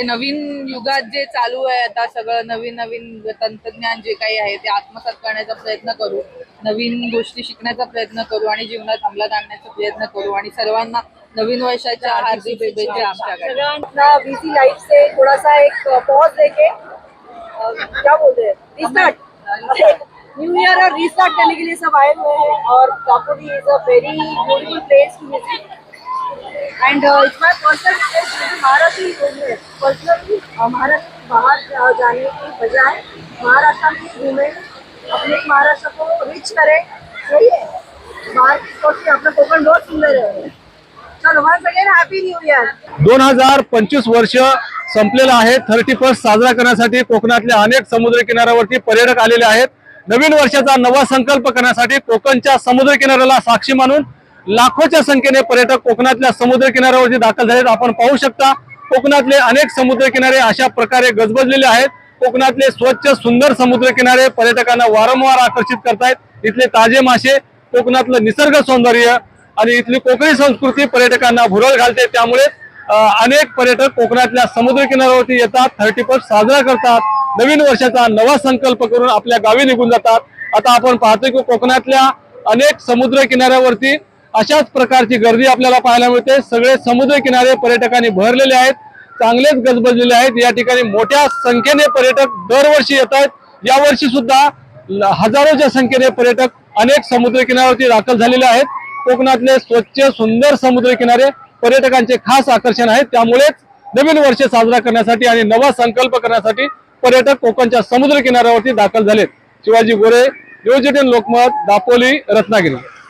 म्हणजे नवीन युगात जे चालू आहे आता सगळं नवीन नवीन तंत्रज्ञान जे काही आहे ते आत्मसात करण्याचा प्रयत्न करू, नवीन गोष्टी शिकण्याचा प्रयत्न करू आणि जीवनात अंमलात आणण्याचा प्रयत्न करू आणि सर्वांना नवीन वर्षाच्या हार्दिक शुभेच्छा आमच्याकडे। सगळ्यांना बिजी लाइफ से थोड़ा सा एक पॉज देके क्या बोलते हैं रीस्टार्ट, न्यू ईयर और रीस्टार्ट करने के लिए सब आए हुए हैं और Dapoli is a very beautiful place to visit and it's my personal request मुझे महाराष्ट्र ही घूमने पर्सनली महाराष्ट्र बाहर जाने की बजाय महाराष्ट्र में घूमे, अपने महाराष्ट्र को रिच करें। सही है, बाहर की अपना कोकण बहुत सुंदर है। चलो once again happy new year. 2025 वर्ष संपलेलं आहे। 31 साजरा करण्यासाठी कोकणातल्या अनेक समुद्र किनाऱ्यावरती पर्यटक आलेले आहेत। नवीन वर्षाचा नवा संकल्प करण्यासाठी कोकणच्या समुद्र किनाऱ्याला साक्षी मानून लाखोच्या संख्येने पर्यटक कोकणातल्या समुद्र किनाऱ्यावरती दाखल झालेत। आपण पाहू शकता कोकणातले अनेक समुद्र किनारे अशा प्रकारे गजबजलेले आहेत। कोकणातले स्वच्छ सुंदर समुद्र किनारे पर्यटकांना वारंवार आकर्षित करतायत। इथले ताजे मासे, कोकणातलं निसर्ग सौंदर्य आणि इथली कोकणी संस्कृती पर्यटकांना भुरळ घालते। त्यामुळे अनेक पर्यटक कोकणातल्या समुद्र किनाऱ्यावरती येतात, 31 साजरा करतात, नवीन वर्षाचा नवा संकल्प करून आपल्या गावी निघून जातात। आता आपण पाहतोय की कोकणातल्या अनेक समुद्र किनाऱ्यावरती अशाच प्रकारची गर्दी आपल्याला पाहायला मिळते। सगळे समुद्र किनारे पर्यटकांनी भरलेले आहेत, चांगलेच गजबजलेले आहेत। या ठिकाणी मोठ्या संख्येने पर्यटक दरवर्षी येत आहेत। यावर्षी सुद्धा हजारोच्या संख्येने पर्यटक अनेक समुद्र किनाऱ्यावरती दाखल झालेले आहेत। कोकणातले स्वच्छ सुंदर समुद्र किनारे पर्यटकांचे खास आकर्षण आहेत। त्यामुळेच नवीन वर्ष साजरा करण्यासाठी आणि नवा संकल्प करण्यासाठी पर्यटक कोकणच्या समुद्र किनाऱ्यावरती दाखल झालेत। शिवाजी गोरे, न्यूज 18 लोकमत, दापोली, रत्नागिरी।